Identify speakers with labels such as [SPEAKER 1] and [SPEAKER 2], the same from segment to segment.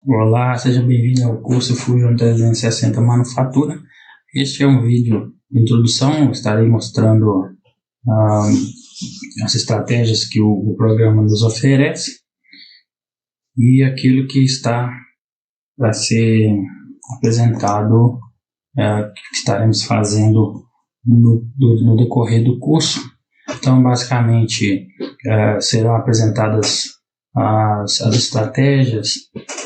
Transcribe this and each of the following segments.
[SPEAKER 1] Olá, seja bem-vindo ao curso Fusion 360 Manufatura. Este é um vídeo de introdução, estarei mostrando as estratégias que o programa nos oferece e aquilo que está para ser apresentado, que estaremos fazendo no decorrer do curso. Então, basicamente, serão apresentadas as estratégias,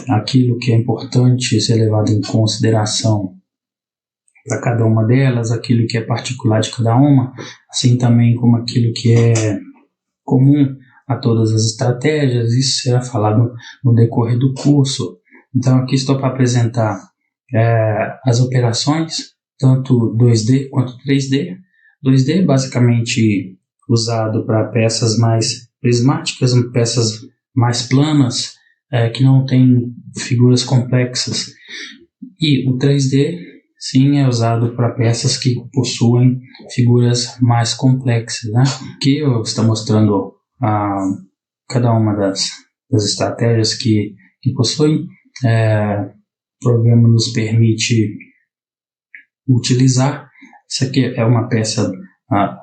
[SPEAKER 1] aquilo que é importante ser levado em consideração para cada uma delas, aquilo que é particular de cada uma, assim também como aquilo que é comum a todas as estratégias. Isso será falado no decorrer do curso. Então, aqui estou para apresentar as operações, tanto 2D quanto 3D. 2D basicamente usado para peças mais prismáticas, peças mais planas, que não tem figuras complexas. E o 3D, sim, é usado para peças que possuem figuras mais complexas, né? Aqui eu estou mostrando cada uma das estratégias que possuem. O programa nos permite utilizar. Isso aqui é uma peça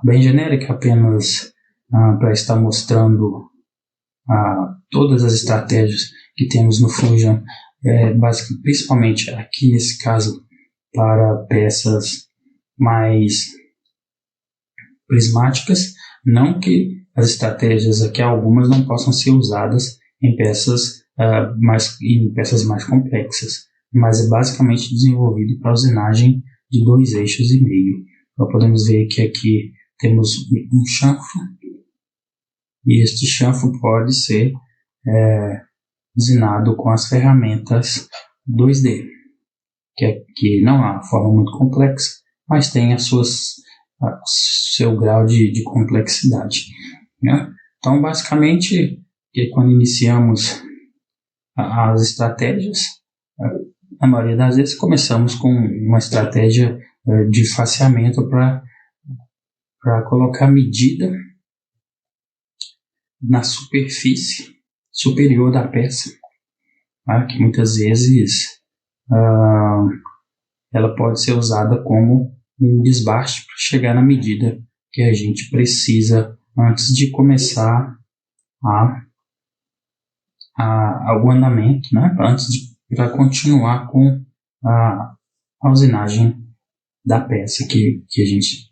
[SPEAKER 1] bem genérica, apenas para estar mostrando todas as estratégias que temos no Fusion, principalmente aqui nesse caso para peças mais prismáticas. Não que as estratégias aqui, algumas não possam ser usadas em peças mais complexas, mas é basicamente desenvolvido para usinagem de 2 eixos e meio. Então podemos ver que aqui temos um chanfro, e este chanfro pode ser usinado com as ferramentas 2D, que não é uma forma muito complexa, mas tem seu grau de complexidade, né? Então, basicamente, quando iniciamos as estratégias, na maioria das vezes começamos com uma estratégia de faceamento para colocar medida na superfície superior da peça, que muitas vezes ela pode ser usada como um desbaste para chegar na medida que a gente precisa antes de começar o andamento, né? Para continuar com a usinagem da peça que a gente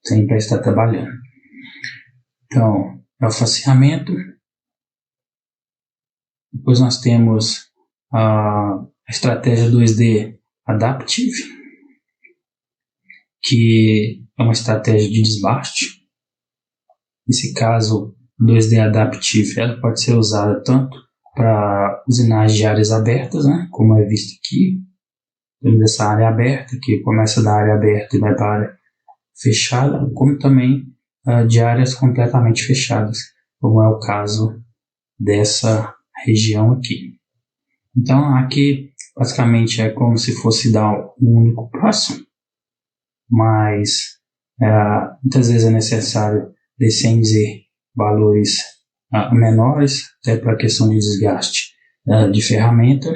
[SPEAKER 1] tem para estar trabalhando. Então, é o faceamento. Depois nós temos a estratégia 2D Adaptive, que é uma estratégia de desbaste. Nesse caso, 2D Adaptive, ela pode ser usada tanto para usinagem de áreas abertas, né, como é visto aqui. Temos essa área aberta, que começa da área aberta e vai para a área fechada, como também de áreas completamente fechadas, como é o caso dessa região aqui. Então, aqui basicamente é como se fosse dar um único passo, mas muitas vezes é necessário descer valores menores, até para a questão de desgaste de ferramenta.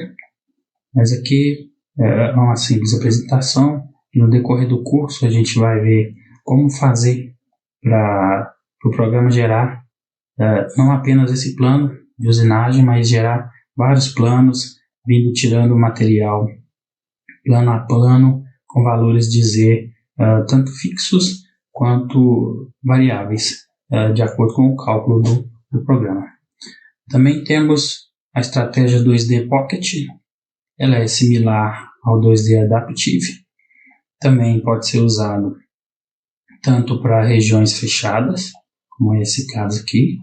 [SPEAKER 1] Mas aqui é uma simples apresentação, e no decorrer do curso a gente vai ver como fazer para o programa gerar não apenas esse plano de usinagem, mas gerar vários planos, tirando o material plano a plano, com valores de Z tanto fixos quanto variáveis, de acordo com o cálculo do programa. Também temos a estratégia 2D Pocket. Ela é similar ao 2D Adaptive. Também pode ser usado tanto para regiões fechadas, como é esse caso aqui,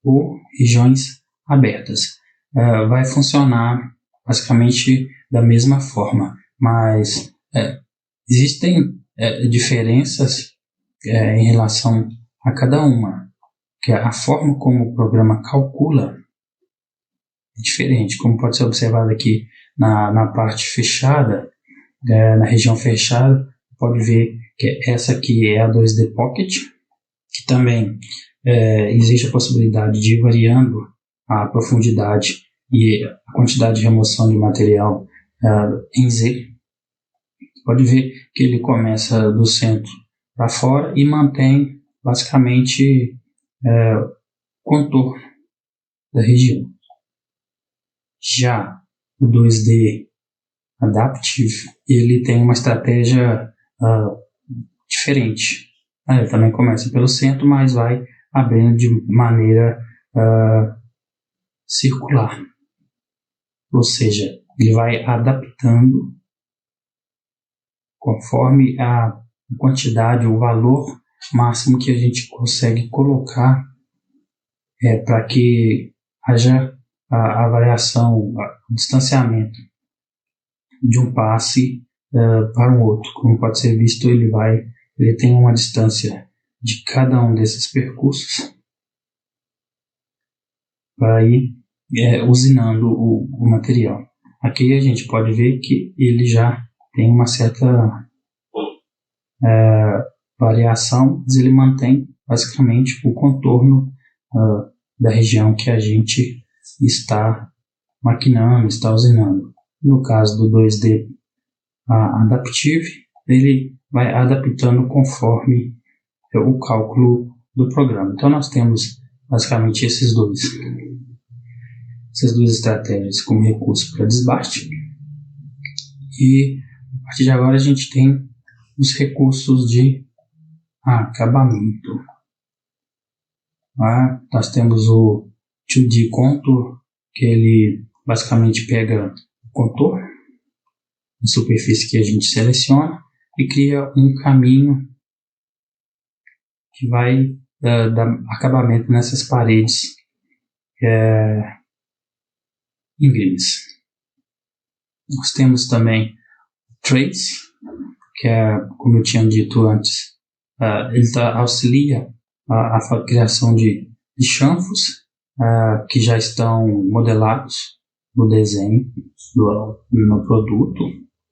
[SPEAKER 1] ou regiões abertas. Vai funcionar basicamente da mesma forma, mas existem diferenças em relação a cada uma, que a forma como o programa calcula é diferente, como pode ser observado aqui na parte fechada, na região fechada, pode ver que essa aqui é a 2D Pocket, que também existe a possibilidade de ir variando a profundidade e a quantidade de remoção de material em Z. Pode ver que ele começa do centro para fora e mantém basicamente o contorno da região. Já o 2D Adaptive, ele tem uma estratégia diferente. Ele também começa pelo centro, mas vai abrindo de maneira circular. Ou seja, ele vai adaptando conforme a quantidade, o valor máximo que a gente consegue colocar para que haja a variação, o distanciamento de um passe para um outro. Como pode ser visto, ele tem uma distância de cada um desses percursos para ir usinando o material. Aqui a gente pode ver que ele já tem uma certa variação, mas ele mantém basicamente o contorno da região que a gente está maquinando, está usinando. No caso do 2D Adaptive, ele vai adaptando conforme o cálculo do programa. Então nós temos basicamente essas duas estratégias como recurso para desbaste, e a partir de agora a gente tem os recursos de acabamento. Nós temos o 2D Contour, que ele basicamente pega o contorno, a superfície que a gente seleciona, e cria um caminho que vai dar acabamento nessas paredes íngremes. Nós temos também o Trace, que como eu tinha dito antes, ele auxilia a criação de chanfros que já estão modelados no desenho, no produto.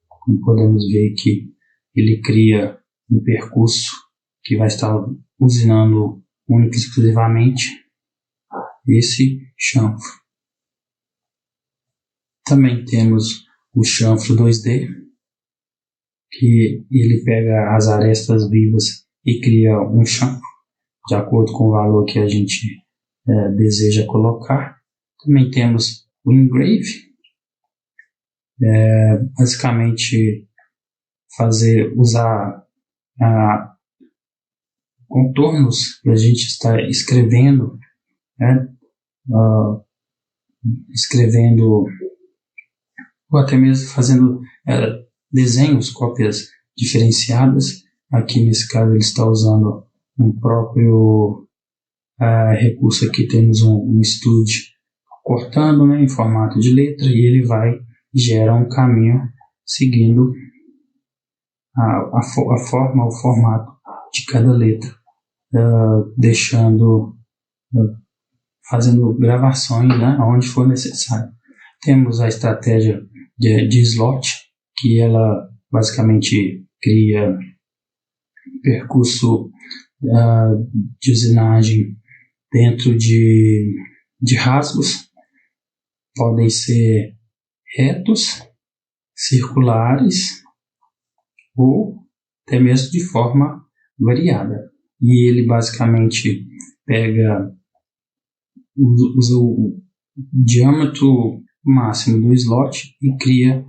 [SPEAKER 1] Como podemos ver que ele cria um percurso que vai estar usinando única e exclusivamente esse chanfro. Também temos o chanfro 2D, que ele pega as arestas vivas e cria um chanfro de acordo com o valor que a gente deseja colocar. Também temos o Engrave, basicamente usar contornos que a gente está escrevendo, ou até mesmo fazendo desenhos, cópias diferenciadas. Aqui nesse caso ele está usando um próprio recurso. Aqui temos um Studio cortando, em formato de letra, e ele gera um caminho seguindo a forma, o formato de cada letra, fazendo gravações onde for necessário. Temos a estratégia de slot, que ela basicamente cria percurso de usinagem dentro de rasgos. Podem ser retos, circulares ou até mesmo de forma variada. E ele basicamente usa o diâmetro máximo do slot e cria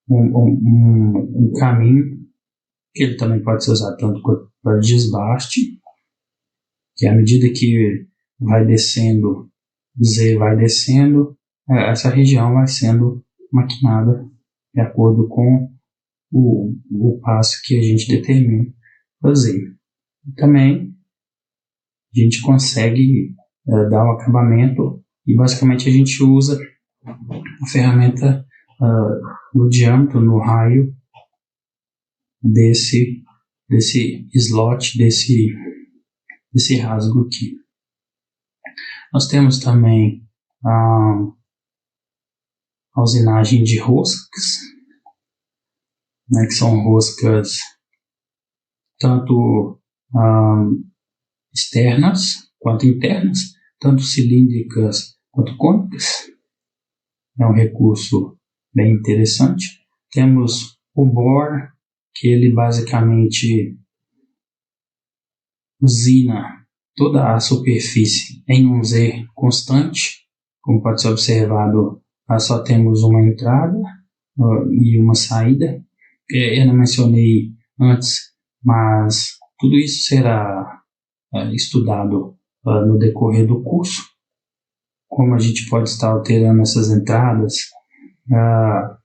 [SPEAKER 1] um caminho, que ele também pode ser usado tanto para desbaste, que à medida que vai descendo, Z vai descendo, essa região vai sendo maquinada de acordo com o passo que a gente determina fazer. Também a gente consegue dar um acabamento, e basicamente a gente usa a ferramenta no diâmetro, no raio desse slot, desse rasgo aqui. Nós temos também a usinagem de roscas, que são roscas tanto externas quanto internas, tanto cilíndricas quanto cônicas. É um recurso bem interessante. Temos o bore, que ele basicamente usina toda a superfície em um Z constante. Como pode ser observado, só temos uma entrada e uma saída. Eu não mencionei antes, mas tudo isso será estudado no decorrer do curso. Como a gente pode estar alterando essas entradas, a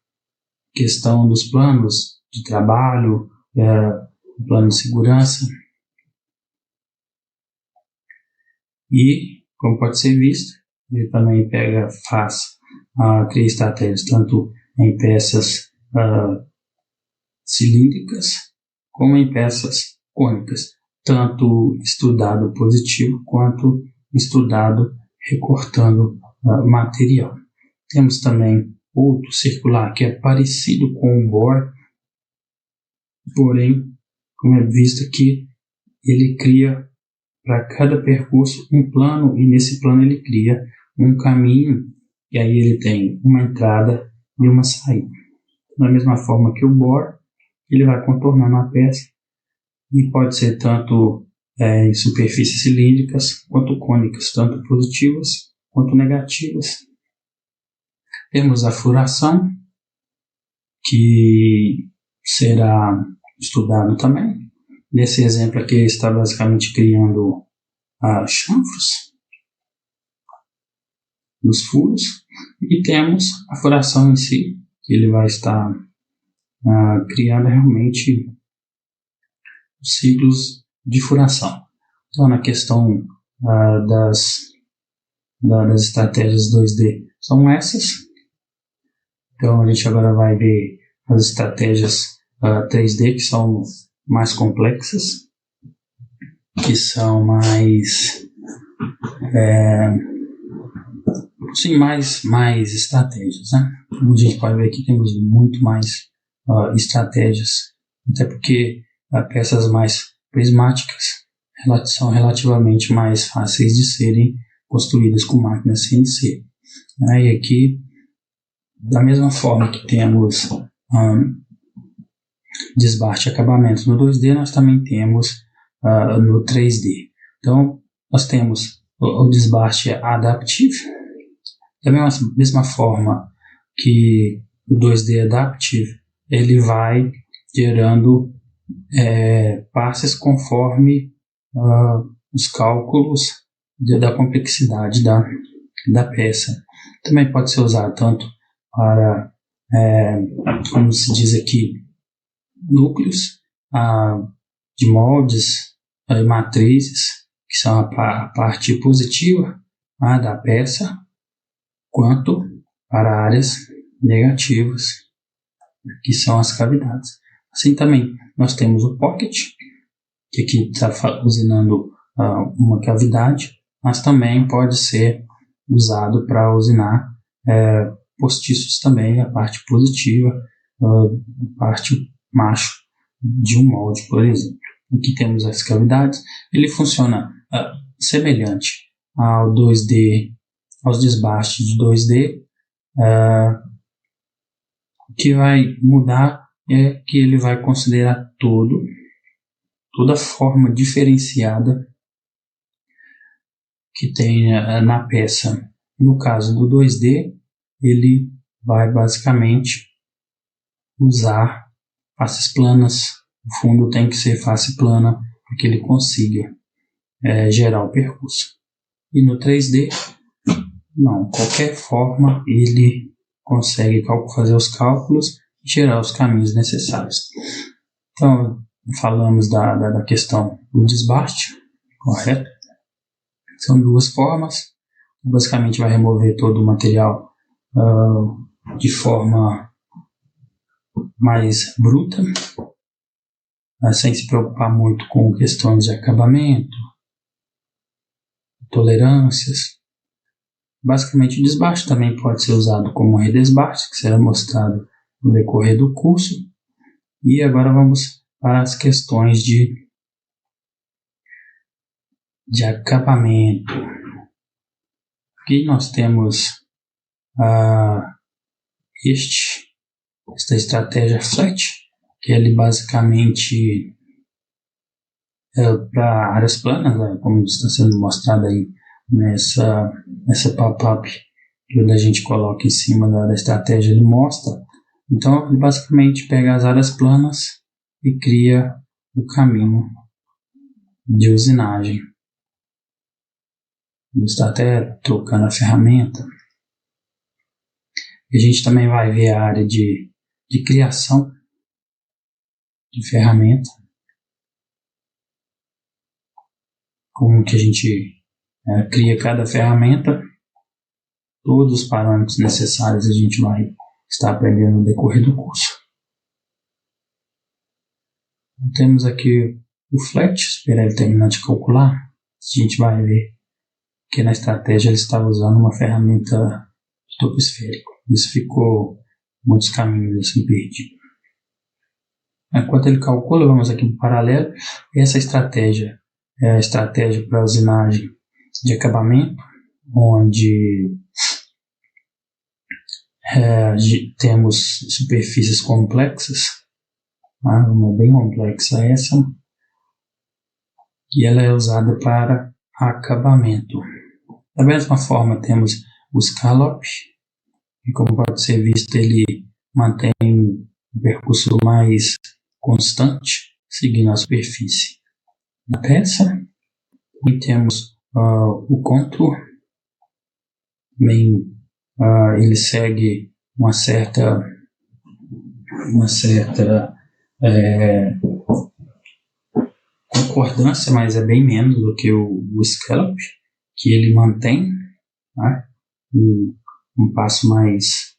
[SPEAKER 1] questão dos planos de trabalho, o plano de segurança. E, como pode ser visto, ele também cria estratégias tanto em peças cilíndricas como em peças cônicas, tanto estudado positivo quanto estudado recortando material. Temos também outro circular que é parecido com o bore, porém, como é visto aqui, ele cria para cada percurso um plano, e nesse plano ele cria um caminho, e aí ele tem uma entrada e uma saída. Da mesma forma que o bore, ele vai contornando a peça, e pode ser tanto em superfícies cilíndricas quanto cônicas, tanto positivas quanto negativas. Temos a furação, que será estudado também. Nesse exemplo aqui, ele está basicamente criando chanfros nos furos, e temos a furação em si, que ele vai estar criando realmente os ciclos de furação. Então, na questão das estratégias 2D são essas. Então, a gente agora vai ver as estratégias 3D, que são mais complexas, que são mais mais estratégias, né? Como a gente pode ver aqui, temos muito mais estratégias, até porque peças mais prismáticas são relativamente mais fáceis de serem construídas com máquinas CNC. E aqui, da mesma forma que temos desbaste e acabamento no 2D, nós também temos no 3D. Então, nós temos o desbaste adaptive, da mesma forma que o 2D adaptive, ele vai gerando passes conforme os cálculos da complexidade da peça. Também pode ser usado tanto para, como se diz aqui, núcleos de moldes e matrizes, que são a parte positiva da peça, quanto para áreas negativas, que são as cavidades. Assim também nós temos o pocket, que aqui está usinando uma cavidade, mas também pode ser usado para usinar postiços também, a parte positiva, a parte macho de um molde, por exemplo. Aqui temos as cavidades. Ele funciona semelhante ao 2D, aos desbastes de 2D. O que vai mudar é que ele vai considerar toda forma diferenciada que tem na peça. No caso do 2D, ele vai basicamente usar faces planas. O fundo tem que ser face plana para que ele consiga gerar o percurso. E no 3D, não, qualquer forma ele consegue fazer os cálculos e gerar os caminhos necessários. Então, falamos da questão do desbaste, correto? São duas formas. Basicamente vai remover todo o material de forma mais bruta, sem se preocupar muito com questões de acabamento, tolerâncias. Basicamente, o desbaste também pode ser usado como redesbaste, que será mostrado no decorrer do curso. E agora vamos para as questões de acabamento. Aqui nós temos esta estratégia flat, que ele basicamente para áreas planas, né, como está sendo mostrado aí nessa pop-up que a gente coloca em cima da estratégia, ele mostra. Então ele basicamente pega as áreas planas e cria o caminho de usinagem. Está até trocando a ferramenta. E a gente também vai ver a área de criação de ferramenta. Como que a gente cria cada ferramenta. Todos os parâmetros necessários a gente vai estar aprendendo no decorrer do curso. Então, temos aqui o flat, esperar ele terminar de calcular. A gente vai ver que na estratégia ele estava usando uma ferramenta de topo esférico. Isso ficou muitos caminhos assim perdidos. Enquanto ele calcula, vamos aqui para o paralelo. Essa estratégia é a estratégia para usinagem de acabamento, onde temos superfícies complexas, uma bem complexa essa, e ela é usada para acabamento. Da mesma forma temos o scallop, e como pode ser visto ele mantém um percurso mais constante, seguindo a superfície da peça. E temos o contour, também ele segue uma certa concordância, mas é bem menos do que o scallop, que ele mantém, né, um passo mais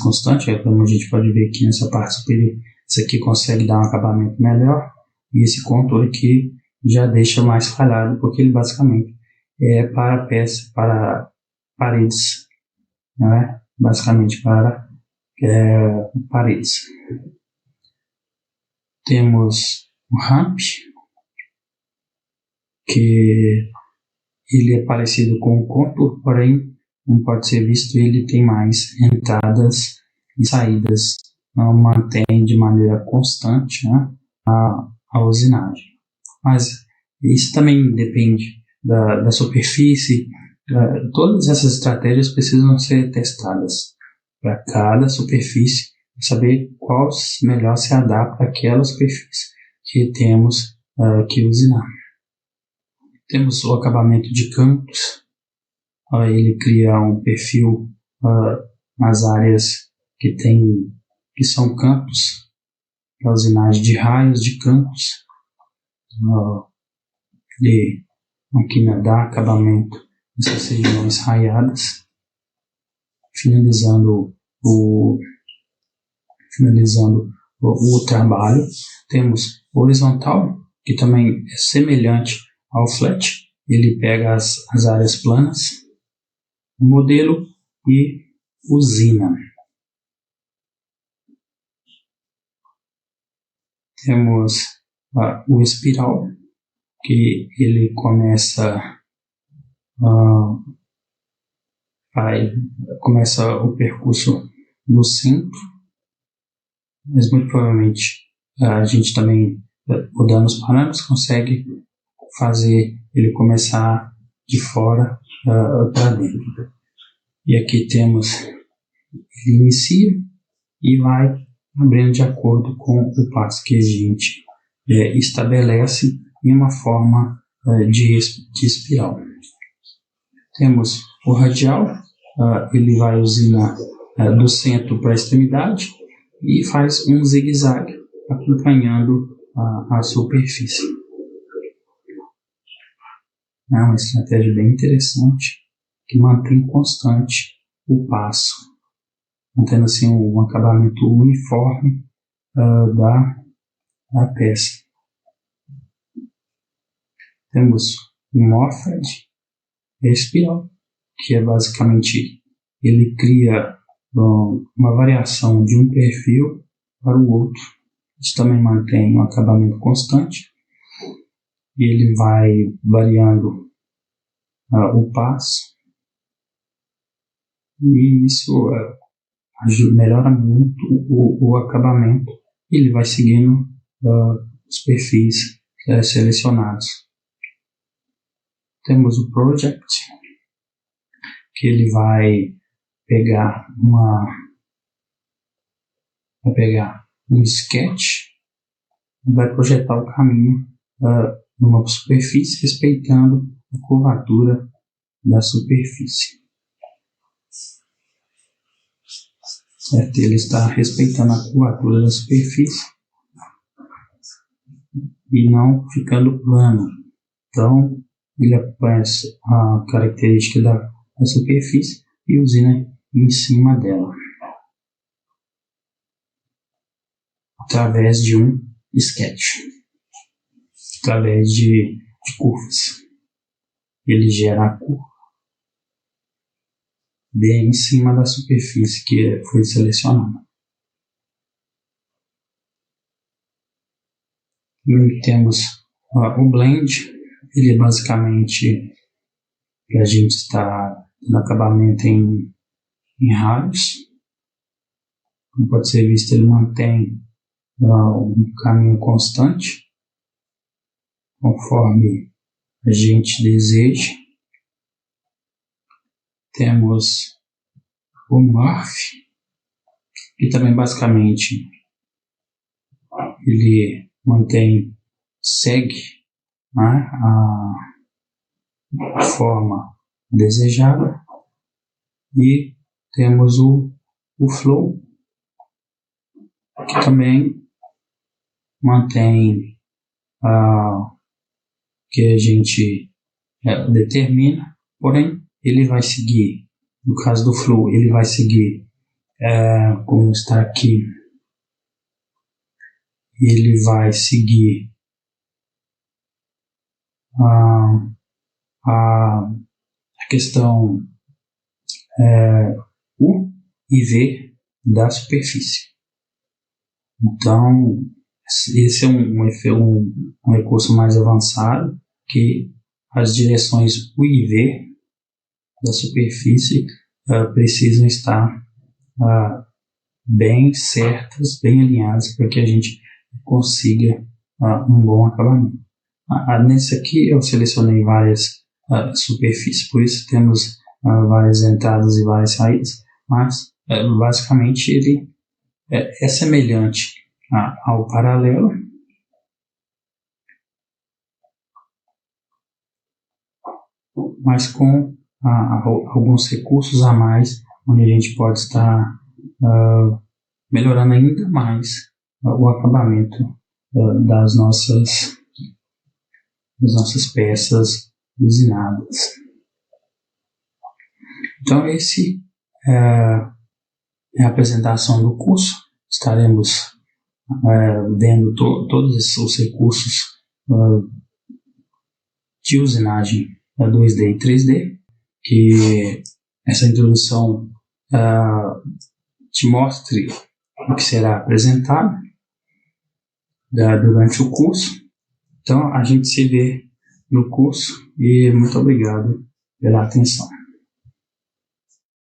[SPEAKER 1] constante. Como a gente pode ver aqui nessa parte superior, esse aqui consegue dar um acabamento melhor, e esse contour aqui já deixa mais falhado, porque ele basicamente é para peça, para paredes, né? Basicamente para paredes. Temos o ramp, que ele é parecido com o contour, porém, como pode ser visto, ele tem mais entradas e saídas, não mantém de maneira constante, né, a usinagem. Mas isso também depende da superfície. Todas essas estratégias precisam ser testadas para cada superfície, para saber qual melhor se adapta àquela superfície que temos que usinar. Temos o acabamento de cantos. Ele cria um perfil nas áreas que são campos, para usinagem de raios de campos. Ele aqui dá acabamento nessas regiões raiadas, finalizando o trabalho. Temos horizontal, que também é semelhante ao flat. Ele pega as áreas planas, o modelo e usina. Temos o espiral, que ele começa o percurso no centro, mas muito provavelmente a gente também, mudando os parâmetros, consegue fazer ele começar de fora para dentro. E aqui temos, ele inicia e vai abrindo de acordo com o passo que a gente estabelece em uma forma de espiral. Temos o radial, ele vai usinar do centro para a extremidade e faz um zigue-zague acompanhando a superfície. É uma estratégia bem interessante que mantém constante o passo, mantendo assim um acabamento uniforme da peça. Temos o Morphad, espiral, que é basicamente ele cria uma variação de um perfil para o outro. Isso também mantém um acabamento constante e ele vai variando o passo e isso melhora muito o acabamento. Ele vai seguindo os perfis selecionados. Temos o Project, que ele vai pegar um sketch e vai projetar o caminho numa superfície, respeitando a curvatura da superfície. Certo? Ele está respeitando a curvatura da superfície e não ficando plano. Então, ele aparece a característica da superfície e usina em cima dela, através de um sketch, através de curvas. Ele gera a curva bem em cima da superfície que foi selecionada. E temos o Blend. Ele é basicamente que a gente está no acabamento em raios. Como pode ser visto, ele mantém um caminho constante conforme a gente deseja. Temos o Morph, que também basicamente ele segue a forma desejada. E temos o Flow, que também mantém que a gente determina, porém ele vai seguir, no caso do Flow, ele vai seguir como está aqui, ele vai seguir a questão U e V da superfície. Então, esse é um recurso mais avançado, que as direções U e V da superfície precisam estar bem certas, bem alinhadas, para que a gente consiga um bom acabamento. Nesse aqui eu selecionei várias superfícies, por isso temos várias entradas e várias saídas, mas basicamente ele é semelhante ao paralelo, mas com alguns recursos a mais, onde a gente pode estar melhorando ainda mais o acabamento das nossas peças usinadas. Então, esse é a apresentação do curso. Estaremos vendo todos os recursos de usinagem 2D e 3D, que essa introdução te mostre o que será apresentado durante o curso. Então, a gente se vê no curso e muito obrigado pela atenção.